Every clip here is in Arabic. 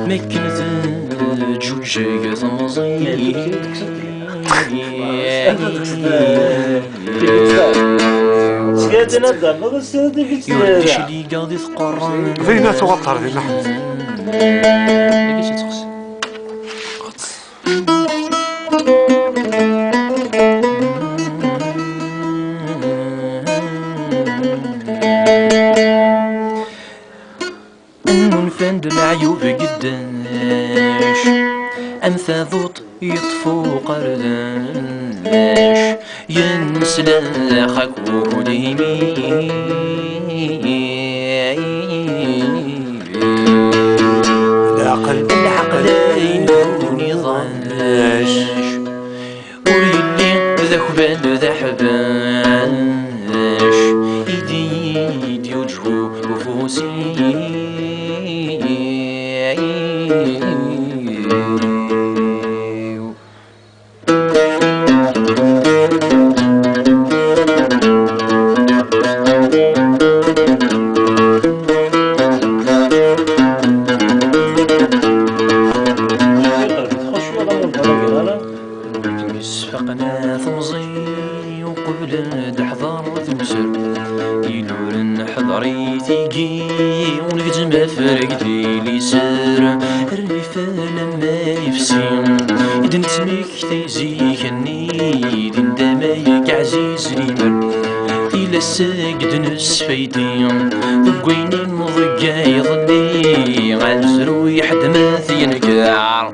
مكنت جوجة ثمزي يوديش لي قاضي ثقران فينا توتر فينا نفند العيوب قداش أمثاذوط يطفو قرداش ينسلاخك وديمي العقل ينفون يضاش وريلي ذا ذا حباش يدي وجهو وفوسي سفقنا ثمزي وقبل دحضر ثمسر يلور حضري ثيقي ونكتم فرق ديلي سر الريف لما يفسين إذن تميك تيزيك النيد دمايك عزيز ليمر إلا الساقد نسفيدين ذقويني مضقا يظلي غنزرو يحد ما ثينكار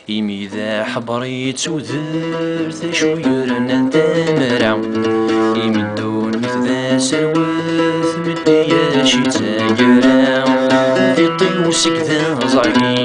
إمي ذا حبريت وذرت شوير ننت مرع إمي دون مثل ذا سروث مدياشي تاقرا في طيوسك ذا زعيم